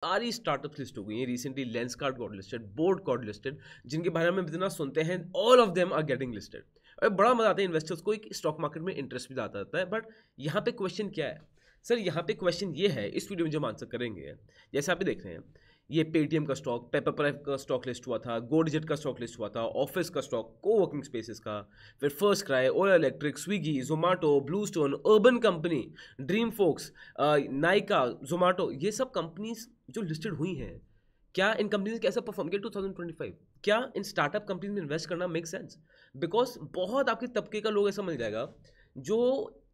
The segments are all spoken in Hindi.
सारी स्टार्टअप्स लिस्ट हो गई हैं recently. Lenskart got listed, board got listed, जिनके बारे में इतना सुनते हैं, all of them are getting listed. और बड़ा मजा आता है इन्वेस्टर्स को, एक स्टॉक मार्केट में इंटरेस्ट भी आता रहता है। बट यहाँ पे क्वेश्चन क्या है सर, यहाँ पे क्वेश्चन ये है, इस वीडियो में जो आंसर करेंगे, जैसे आप भी देख रहे हैं, ये पेटीएम का स्टॉक, पेपरफ्राई का स्टॉक लिस्ट हुआ था, गोडिजेट का स्टॉक लिस्ट हुआ था, ऑफिस का स्टॉक, कोवर्किंग स्पेसेस का, फिर first cry, Ola electric, Swiggy, Zomato, blue stone, urban company, dream folks, Nykaa, Zomato, ये सब कंपनीज जो लिस्टेड हुई हैं, क्या इन कंपनीज ने कैसा परफॉर्म किया 2025? क्या इन स्टार्टअप कंपनीज में इन्वेस्ट करना मेक सेंस? बिकॉज बहुत आपके तबके का लोग ऐसा मिल जाएगा जो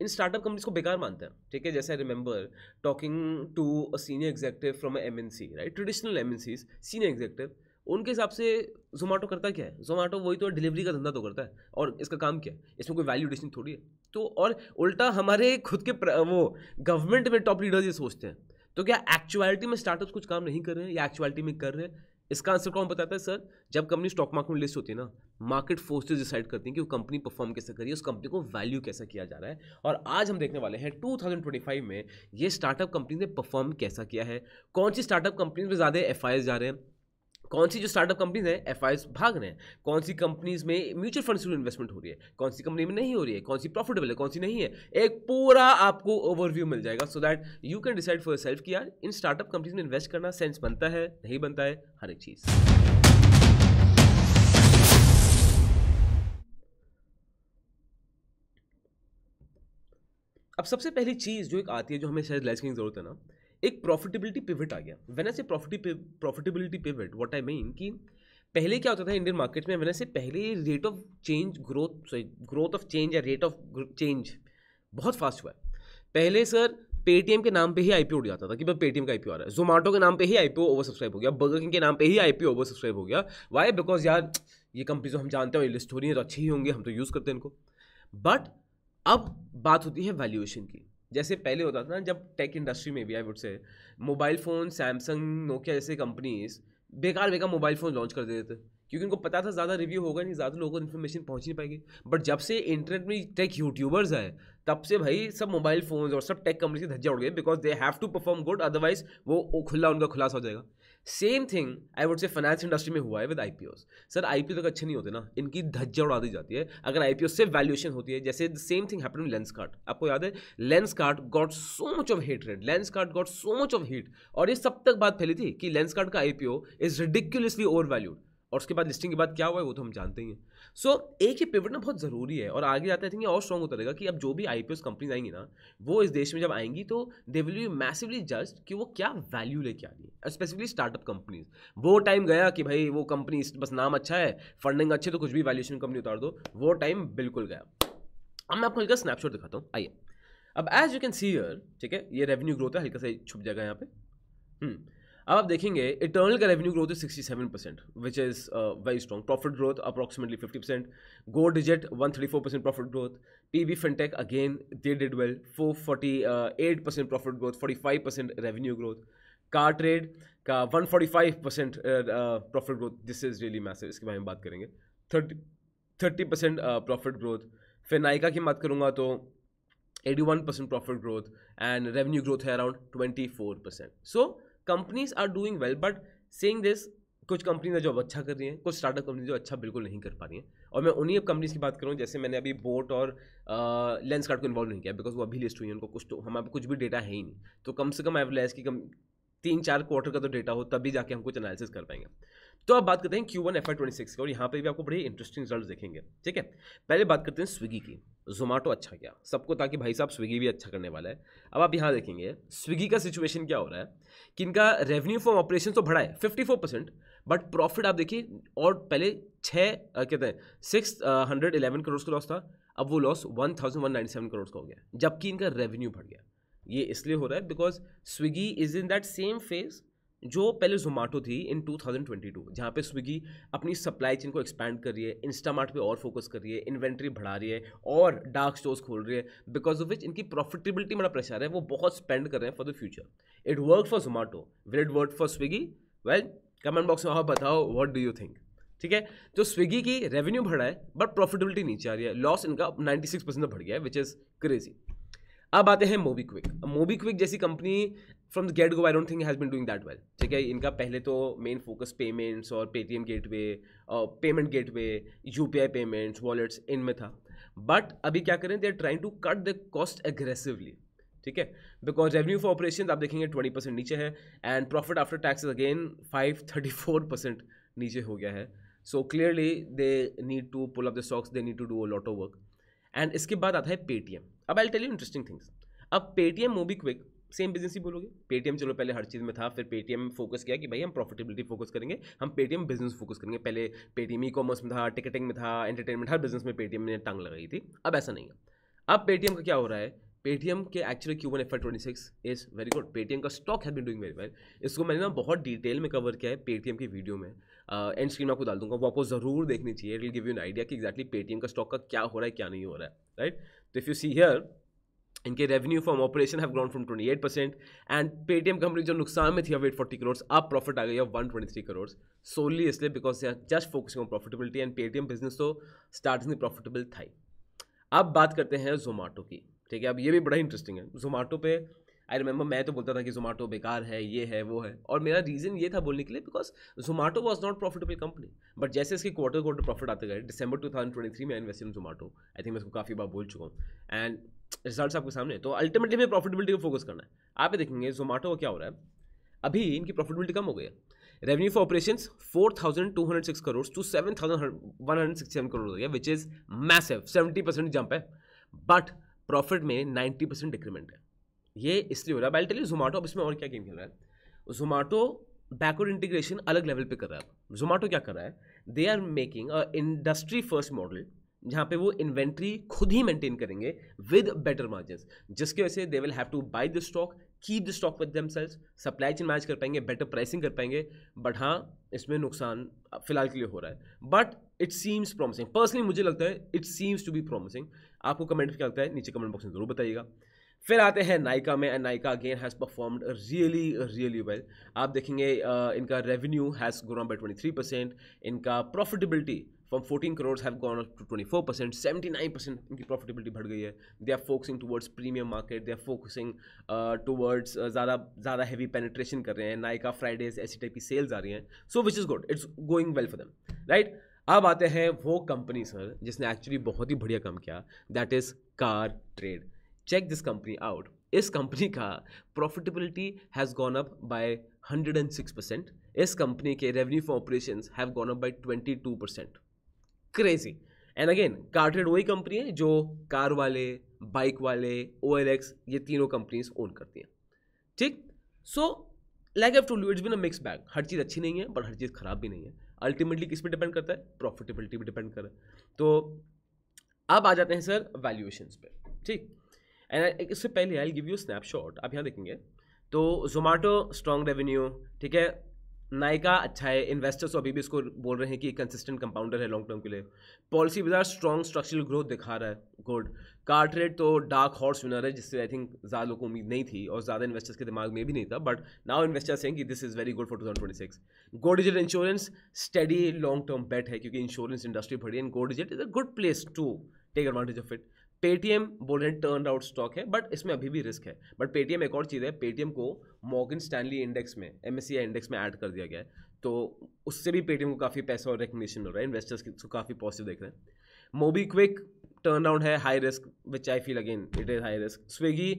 इन स्टार्टअप कंपनीज को बेकार मानते हैं, ठीक है। जैसे I remember talking to a senior executive from MNC, right, traditional MNCs, senior executive, उनके हिसाब से जोमेटो करता क्या है? जोमेटो वही तो डिलीवरी का धंधा तो करता है, और इसका काम क्या है? इसमें कोई वैल्यू एडिशन थोड़ी है। तो और उल्टा हमारे खुद के वो गवर्नमेंट में टॉप लीडर्स ये सोचते हैं, तो क्या एक्चुअलिटी में स्टार्टअप्स कुछ काम नहीं कर रहे हैं या एक्चुअलिटी में कर रहे हैं? इसका आंसर कौन बताता है सर? जब कंपनी स्टॉक मार्केट में लिस्ट होती है ना, मार्केट फोर्सेस डिसाइड करती हैं कि वो कंपनी परफॉर्म कैसे कर रही है, उस कंपनी को वैल्यू कैसा किया जा रहा है। और आज हम देखने वाले हैं 2025 में ये स्टार्टअप कंपनी ने परफॉर्म कैसा किया है, कौन सी स्टार्टअप कंपनीज में ज़्यादा एफआईआईज जा रहे हैं, कौन सी जो स्टार्टअप कंपनीज हैं एफआईआईज भाग रहे हैं, कौन सी कंपनीज में म्यूचुअल फंड से इन्वेस्टमेंट हो रही है, कौन सी कंपनी में नहीं हो रही है, कौन सी प्रॉफिटेबल है, कौन सी नहीं है, एक पूरा आपको ओवरव्यू मिल जाएगा, so that you can decide for yourself कि यार इन स्टार्टअप कंपनीज में इन्वेस्ट करना सेंस बनता है, नहीं बनता है, हर एक चीज़। अब सबसे पहली चीज़ जो एक आती है, जो हमें शायद रियलाइज करने की जरूरत है ना, एक प्रॉफिटेबिलिटी पिवट आ गया। व्हेन आई से profitability pivot, what I mean कि पहले क्या होता था इंडियन मार्केट में, व्हेन आई से पहले rate of change growth of change या रेट ऑफ चेंज बहुत फास्ट हुआ है। पहले सर पेटीएम के नाम पे ही आईपीओ उठ जाता था कि बस पेटीएम का आईपीओ आ रहा है, जोमेटो के नाम पे ही आईपीओ ओवर सब्सक्राइब हो गया, बर्गर किंग के नाम पे ही आईपीओ ओवर सब्सक्राइब हो गया। वाई? बिकॉज यार ये कंपनी जो हम जानते हैं लिस्ट हो रही है तो अच्छी ही होंगी, हम तो यूज़ करते हैं इनको। बट अब बात होती है वैल्यूएशन की। जैसे पहले होता था ना, जब टेक इंडस्ट्री में भी आई वुड से मोबाइल फ़ोन, सैमसंग, नोकिया जैसे कंपनीज बेकार मोबाइल फ़ोन लॉन्च कर देते थे, क्योंकि उनको पता था ज़्यादा रिव्यू होगा नहीं, ज़्यादा लोगों को इन्फॉर्मेशन पहुंच नहीं पाएगी। बट जब से इंटरनेट में टेक यूट्यूबर्स आए, तब से भाई सब मोबाइल फ़ोन्स और सब टेक कंपनी से धज्जा उड़ गए, because they have to perform good, otherwise वो खुला उनका खुलासा हो जाएगा। Same thing I would say finance industry में हुआ है विद आईपीओस। सर आईपीओ तक अच्छे नहीं होते ना, इनकी धज्जा उड़ा दी जाती है अगर आईपीओ से वैल्यूएशन होती है। जैसे the same thing happened in Lenskart, आपको याद है Lenskart got so much of hatred, Lenskart got so much of heat, और ये सब तक बात फैली थी कि लेंसकार्ट का आईपीओ इज रिडिक्युलसली ओवर वैल्यूड, और उसके बाद लिस्टिंग के बाद क्या हुआ है वो तो हम जानते ही हैं। सो एक ही पिवट ना बहुत ज़रूरी है, और आगे जाते हैं और स्ट्रॉन्ग होता रहेगा कि अब जो भी आईपीओ कंपनीज आएंगी ना, वो इस देश में जब आएंगी तो they will be massively judged कि वो क्या वैल्यू लेके आ रही है, स्पेसिफिकली स्टार्टअप कंपनीज। वो टाइम गया कि भाई वो कंपनी बस नाम अच्छा है, फंडिंग अच्छी, तो कुछ भी वैल्यूएशन कंपनी उतार दो, वो टाइम बिल्कुल गया। अब मैं आपको हल्का स्नैपशॉट दिखाता हूँ, आइए। अब as you can see here, ठीक है, ये रेवेन्यू ग्रोथ है, हल्का सा छुप जाएगा यहाँ पे। अब आप देखेंगे इटर्नल का रेवेन्यू ग्रोथ है 67%, which is very strong. Profit growth approximately 50%, Go Digit 134% profit growth, PB fintech again they did well 448% profit growth, 45% revenue growth, CarTrade का 145% profit growth, this is really massive, इसके बारे में बात करेंगे। 30% प्रॉफिट ग्रोथ। फिर नाइका की बात करूँगा तो 81% profit growth, and revenue growth है around 24%। So companies are doing well, but saying this, कुछ कंपनीज जो अब अच्छा कर रही हैं, कुछ स्टार्टअप कंपनी जो अच्छा बिल्कुल नहीं कर पा रही हैं। और मैं उन्हीं कंपनीज की बात करूँ, जैसे मैंने अभी बोट और लेंसकार्ट को इन्वॉल्व नहीं किया, बिकॉज वो अभी लिस्ट हुई है, उनको कुछ तो हमारे कुछ भी डेटा है ही नहीं, तो कम से कम एवरेज की 3-4 क्वार्टर का तो डेटा हो, तभी जाके हम कुछ एनालिसिस कर पाएंगे। तो अब बात करते हैं Q1 FY26 की, और यहाँ पे भी आपको बड़े इंटरेस्टिंग रिजल्ट देखेंगे, ठीक है। पहले बात करते हैं स्विगी की। जोमेटो अच्छा गया सबको, ताकि भाई साहब स्विगी भी अच्छा करने वाला है। अब आप यहाँ देखेंगे स्विगी का सिचुएशन क्या हो रहा है कि इनका रेवेन्यू फ्रॉम ऑपरेशन तो बढ़ा है 54%, बट प्रॉफिट आप देखिए, और पहले 611 करोड़ का लॉस था, अब वो लॉस 1197 करोड़ का हो गया, जबकि इनका रेवेन्यू बढ़ गया। ये इसलिए हो रहा है because Swiggy is in that same phase जो पहले जोमेटो थी इन 2022, जहाँ पे स्विगी अपनी सप्लाई चेन को एक्सपैंड कर रही है, इंस्टामार्ट पे और फोकस कर रही है, इन्वेंट्री बढ़ा रही है और डार्क स्टोर्स खोल रही है, बिकॉज ऑफ विच इनकी प्रॉफिटेबिलिटी में प्रेशर है, वो बहुत स्पेंड कर रहे हैं for the future. It work for Zomato, will it work for Swiggy? Well, comment box में आप बताओ व्हाट डू यू थिंक, ठीक है। तो स्विगी की रेवेन्यू बढ़ा है बट प्रॉफिटेबिलिटी नीचे आ रही है, लॉस इनका 96% बढ़ गया है, विच इज़ क्रेजी। अब आते हैं मोबीक्विक। मोबीक्विक जैसी company from the get go I don't think has been doing that well, ठीक है। इनका पहले तो मेन फोकस पेमेंट्स और Paytm gateway, payment gateway, UPI payments, wallets, इनमें था। बट अभी क्या करें, they are trying to cut the cost aggressively, ठीक है। बिकॉज रेवेन्यू फॉर ऑपरेशन आप देखेंगे 20% नीचे है, and profit after tax again 534% नीचे हो गया है। So clearly they need to pull up the stocks, they need to do a lot of work. And इसके बाद आता है पेटीएम। अब I tell you interesting things. अब पेटीएम, मोबीक्विक, सेम बिजनेस ही बोलोगे। पेटीएम चलो पहले हर चीज़ में था, फिर पेटीएम फोकस किया कि भाई हम प्रॉफिटेबिलिटी फोकस करेंगे, हम पेटीएम बिजनेस फोकस करेंगे। पहले पेटीएम ई कॉमर्स में था, टिकटिंग में था, एंटरटेनमेंट, हर बिजनेस में पेटीएम ने टांग लगाई थी। अब ऐसा नहीं है। अब पेटीएम का क्या हो रहा है, पेटीएम के actually Q1 FY26 is very good. Paytm का stock has been doing very well. इसको मैंने ना बहुत डिटेल में कवर किया है पेटीएम की वीडियो में, एंड स्क्रीन आपको डाल दूंगा, वो आपको ज़रूर देखनी चाहिए। It will give you an idea कि एक्जैक्टली पेटीएम का स्टॉक का क्या हो रहा है, क्या नहीं हो रहा है, राइट। तो इफ़ यू सी हियर, इनके revenue from operation have grown from 28%, and Paytm company जो नुकसान में थी अब 840 करोड़, अब प्रॉफिट आ गई है 123 करोड़, सोनली इसलिए because they are just focusing on profitability. And Paytm business तो स्टार्टिंग प्रॉफिटेबल था ही। अब बात करते हैं जोमेटो की, ठीक है। अब ये भी बड़ा इंटरेस्टिंग है। जोमेटो पे आई रिमेंबर मैं तो बोलता था कि जोमेटो बेकार है, ये है, वो है, और मेरा रीज़न ये था बोलने के लिए because Zomato was not profitable company. But जैसे इसके क्वार्टर प्रॉफिट आते गए, दिसंबर 2023 में invest in Zomato, I think मैं इसको काफ़ी बार बोल चुका हूँ, एंड रिजल्ट्स आपके सामने। तो अल्टीमेटली में प्रॉफिटेबिलिटी को फोकस करना है। आप ये देखेंगे जोमेटो को क्या हो रहा है, अभी इनकी प्रॉफिटेबिलिटी कम हो गई है। Revenue for operations 4,206 crore to 7,167 crore हो गया, विच इज़ मैसिव, 70% जंप है। बट प्रॉफिट में 90% डिक्रीमेंट है। ये इसलिए हो रहा है। आई टेल यू जोमेटो अब इसमें और क्या गेम खेल रहा है। जोमेटो बैकवर्ड इंटीग्रेशन अलग लेवल पे कर रहा है। जोमेटो क्या कर रहा है, they are making a industry first model, जहाँ पे वो इन्वेंट्री खुद ही मेंटेन करेंगे विद बेटर मार्जिन, जिसकी वजह से they will have to buy the stock, keep the stock with themselves, supply chain manage कर पाएंगे, बेटर प्राइसिंग कर पाएंगे। बट हाँ, इसमें नुकसान फिलहाल के लिए हो रहा है, but it seems promising. Personally मुझे लगता है it seems to be promising. आपको कमेंट में क्या लगता है, नीचे कमेंट बॉक्स में जरूर बताइएगा। फिर आते हैं नाइका में, and Nykaa again has performed really well. आप देखेंगे इनका रेवेन्यू हैज़ ग्रोन बाय 23%, इनका profitability from 14 crore have gone up to 24%, 79% इनकी प्रॉफिटेबिलिटी बढ़ गई है। They are focusing towards premium market, they are focusing towards ज़्यादा हैवी पेनिट्रेशन कर रहे हैं। नाइका फ्राइडेज ऐसी टाइप की सेल्स आ रही हैं, so which is good, it's going well for them, right. अब आते हैं वो कंपनी सर जिसने एक्चुअली बहुत ही बढ़िया काम किया, that is CarTrade. Check this company out. इस कंपनी का profitability has gone up by 106%। इस कंपनी के revenue for operations have gone up by 22%। Crazy. And again CarTrade वही कंपनी है जो कार वाले, बाइक वाले, OLX, ये तीनों कंपनीज ओन करती हैं, ठीक। So like I told you, it's been a mix bag. हर चीज़ अच्छी नहीं है, बट हर चीज़ खराब भी नहीं है। अल्टीमेटली किस पे डिपेंड करता है, प्रॉफिटेबिलिटी पे डिपेंड कर रहा है। तो अब आ जाते हैं सर वैल्यूएशंस पे, ठीक। एंड इससे पहले आई गिव यू स्नैपशॉट। आप यहाँ देखेंगे तो जोमेटो स्ट्रॉन्ग रेवेन्यू, ठीक है। नाइका अच्छा है, इन्वेस्टर्स अभी भी इसको बोल रहे हैं कि कंसिस्टेंट कंपाउंडर है लॉन्ग टर्म के लिए। पॉलिसी बाजार स्ट्रॉन्ग स्ट्रक्चरल ग्रोथ दिखा रहा है, गुड। कार ट्रेड तो डार्क हॉर्स विनर है, जिससे आई थिंक ज़्यादा लोगों को उम्मीद नहीं थी और ज़्यादा इन्वेस्टर्स के दिमाग में भी नहीं था, बट नाउ इन्वेस्टर्स हैं कि this is very good for 2026। Go digit insurance steady long term bet है, क्योंकि इंश्योरेंस इंडस्ट्री बढ़ी है, go digit is a good place to take advantage of it. Paytm बोल रहे हैं टर्न आउट स्टॉक है, बट इसमें अभी भी रिस्क है। बट पेटीएम एक और चीज़ है, पेटीएम को मॉर्गन स्टैनली इंडेक्स में, MSCI इंडेक्स में ऐड कर दिया गया है, तो उससे भी पेटीएम को काफ़ी पैसा और रिकग्निशन मिल रहा है, इन्वेस्टर्स को काफ़ी पॉजिटिव देख रहे हैं। मोबीक्विक टर्न आउट है, high risk, which I feel again it is high risk. Swiggy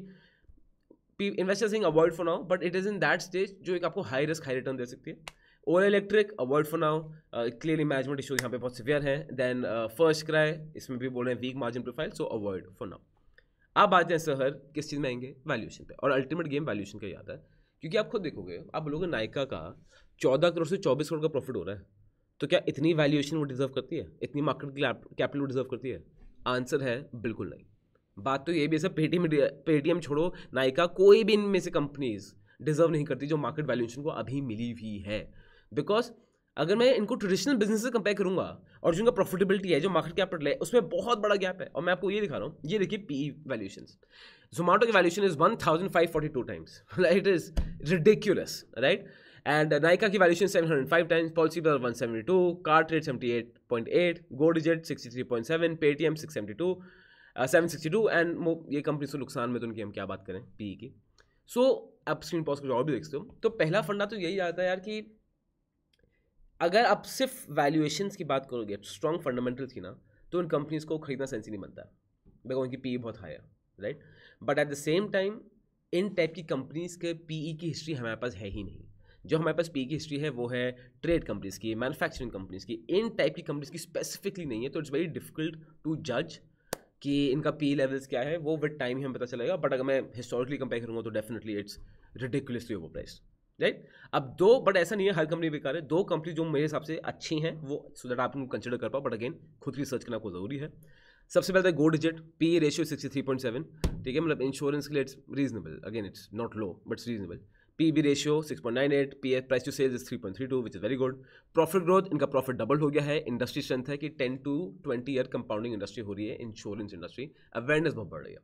investors think avoid for now, but it is in that stage जो एक आपको हाई रिस्क हाई रिटर्न दे सकती है। Ola electric avoid for now, clearly management issues यहाँ पे बहुत सिवियर हैं। देन फर्स्ट क्राई, इसमें भी बोल रहे हैं weak margin profile, so avoid for now. आप आते हैं सर किस चीज़ में आएंगे, वैल्यूएशन पे, और अल्टीमेट गेम वैल्यूएशन का ही आता है, क्योंकि आप खुद देखोगे, आप बोलोगे नाइका का 14 करोड़ से 24 करोड़ का प्रॉफिट हो रहा है, तो क्या इतनी वैल्यूएशन वो डिजर्व करती है, इतनी मार्केट कैपिटल वो डिजर्व करती है? आंसर है बिल्कुल नहीं। बात तो ये भी है सर, पेटीएम छोड़ो, नाइका, कोई भी इनमें से कंपनीज डिजर्व नहीं करती जो मार्केट वैल्यूएशन को अभी मिली हुई है। बिकॉज अगर मैं इनको ट्रेडिशनल बिजनेस से कंपेयर करूंगा और जो इनका प्रॉफिटेबिलिटी है, जो मार्केट कैपिटल है, उसमें बहुत बड़ा गैप है। और मैं आपको ये दिखा रहा हूँ, ये देखिए PE वैल्यूएशंस। जोमेटो की valuation is 1542 times, it is ridiculous, right. And Nykaa की valuation 705 times, policy bazaar 172, car trade 78.8, go digit 63.7, Paytm 762 and ये कंपनी से नुकसान में, तो उनकी हम क्या बात करें PE की। सो आप स्क्रीन पॉज कुछ और भी देखते हो, तो पहला फंडा तो यही आता है यार कि अगर आप सिर्फ वैल्यूएशंस की बात करोगे, स्ट्रॉन्ग फंडामेंटल्स की ना, तो उन कंपनीज को खरीदना सेंस ही नहीं बनता, बिकॉज उनकी पीई बहुत हाई है, right. But at the same time in type की कंपनीज के पीई की हिस्ट्री हमारे पास है ही नहीं। जो हमारे पास पीई की हिस्ट्री है वो है ट्रेड कंपनीज की, मैन्युफैक्चरिंग कंपनीज की, इन टाइप की कंपनीज की स्पेसिफिकली नहीं है। तो इट्स वेरी डिफिकल्ट टू जज कि इनका पी लेवल्स क्या है, वो विद टाइम ही हमें पता चलेगा। बट अगर मैं हिस्टोरिकली कंपेयर करूँगा तो definitely it's ridiculously over priced, right. अब दो, बट ऐसा नहीं है हर कंपनी बेकार है, दो कंपनी जो मेरे हिसाब से अच्छी हैं वो, सो दैट आप उनको कंसिडर कर पाओ, बट अगेन खुद रिसर्च करना आपको जरूरी है। सबसे पहले गो डिजिट, पी रेशियो 63.7, ठीक है, मतलब इंश्योरेंस के लिए it's reasonable, again it's not low but it's reasonable. P ratio 6.98, P price to sales is 3.32 which is very good. Profit growth, इनका प्रॉफिट डबल हो गया है। इंडस्ट्री स्ट्रेंथ है कि 10 to 20 ईयर कंपाउंडिंग इंडस्ट्री हो रही है, इंश्योरेंस इंडस्ट्री, अवेयरनेस बहुत बढ़ रही है।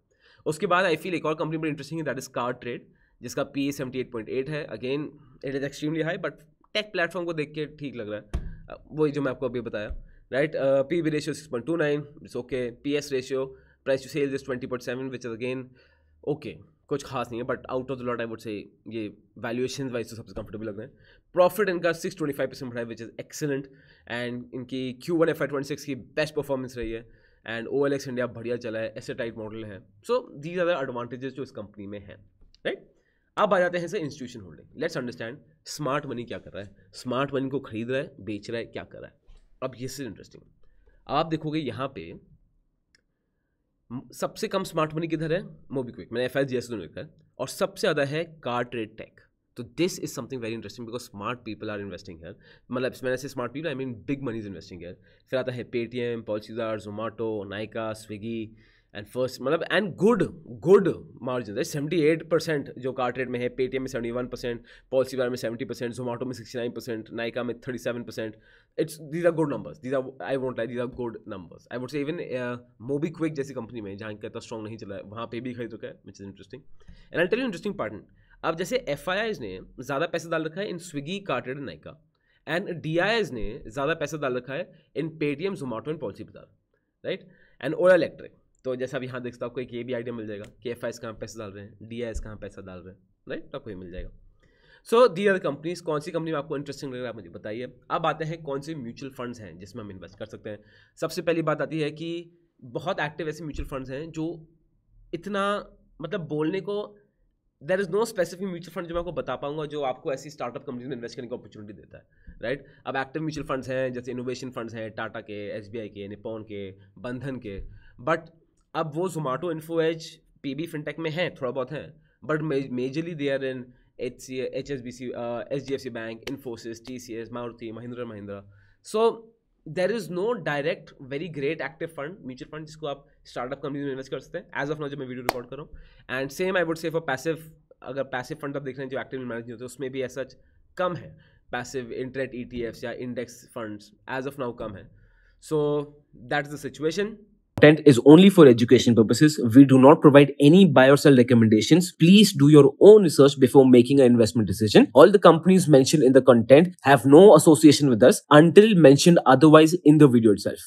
उसके बाद आई फील एक और कंपनी बड़ी इंटरेस्टिंग है, दैट इज कार ट्रेड, जिसका पी 78.8 है। Again it is extremely high, but take platform को देख के ठीक लग रहा है, वही जो मैं आपको अभी बताया, right. P B ratio 6.29, it's okay. P S ratio, price to sales is 20.7 which is again okay, कुछ खास नहीं है, but out of the lot I would say ये वैल्यूएशन वाइज तो सबसे कंफर्टेबल लग रहे हैं। प्रॉफिट इनका 625% बढ़ा है विच इज एक्सेलेंट, एंड इनकी Q1 FY26 की बेस्ट परफॉर्मेंस रही है, एंड OLX इंडिया बढ़िया चला है, एसेट टाइट मॉडल है। So these are the advantages जो इस कंपनी में है, राइट। अब आ जाते हैं institution institution holding. Let's understand smart money क्या कर रहा है, स्मार्ट मनी को खरीद रहा है, बेच रहा है, क्या कर रहा है। अब ये से इंटरेस्टिंग, आप देखोगे यहाँ पे सबसे कम स्मार्ट मनी किधर है, मोबीक्विक, मैंने FIGS तो लिखा है, और सबसे ज़्यादा है कार ट्रेड टेक। तो this is something very interesting because smart people are investing here, मतलब मैंने से smart people I mean big money is investing here. फिर आता है पेटीएम, पॉलिसीदार, Zomato, Nykaa, Swiggy, and first, मतलब एंड गुड मार्जिन है। 78% जो कार ट्रेड में है, पेटीएम में 71%, पॉलिसीदार में 70%, जोमेटो में 69%, नाइका में 37%। It's these are good numbers, these are, I won't like, these are good numbers. I would say even MobiKwik जैसी कंपनी में जहाँ इतना स्ट्रॉन्ग नहीं चला है, वहाँ पे भी खरीद चुका है, which is interesting. And I tell you interesting part, अब जैसे FIIs ने ज़्यादा पैसा डाल रखा है in Swiggy, car trade, Nykaa, and DIIs ने ज़्यादा पैसा डाल रखा है in Paytm, Zomato and policy bazaar, right, and Ola electric. तो जैसा अब यहाँ देखता हूँ आपको एक ये भी आइडिया मिल जाएगा कि FIIs कहाँ पैसा डाल रहे हैं, DIIs कहाँ पैसा डाल रहे हैं, राइट, तो आपको ये मिल जाएगा। सो दी आर कंपनीज, कौन सी कंपनी में आपको इंटरेस्टिंग लग रहा है आप मुझे बताइए। अब आते हैं कौन से म्यूचुअल फंड्स हैं जिसमें हम इन्वेस्ट कर सकते हैं। सबसे पहली बात आती है कि बहुत एक्टिव ऐसे म्यूचुअल फंड्स हैं जो इतना, मतलब बोलने को, there is no specific mutual fund जो मैं आपको बता पाऊंगा जो आपको ऐसी स्टार्टअप कंपनी में इन्वेस्ट करने की अपॉर्चुनिटी देता है, राइट। अब एक्टिव म्यूचुअल फंड्स हैं जैसे इनोवेशन फंड्स हैं, टाटा के, SBI के, निपॉन के, बंधन के, बट अब वो Zomato, Info Edge, PB fintech में हैं, थोड़ा बहुत हैं, but majorly they are in HSBC, HDFC bank, Infosys, TCS, Maruti, Mahindra. So there is no direct very great active fund, mutual fund, जिसको आप स्टार्टअप कंपनी में इन्वेस्ट कर सकते हैं एज ऑफ नाउ जब मैं वीडियो रिकॉर्ड कर रहा हूँ। एंड सेम आई वुड से फॉर पैसिव, अगर पैसिव फंड आप देख रहे हैं जो एक्टिवली मैनेज नहीं होते, उसमें भी ऐसा कम है। पैसिव इंटरेट ETFs या index funds as of now कम है। So that is the situation. Content is only for education purposes. We do not provide any buy or sell recommendations. Please do your own research before making an investment decision. All the companies mentioned in the content have no association with us until mentioned otherwise in the video itself.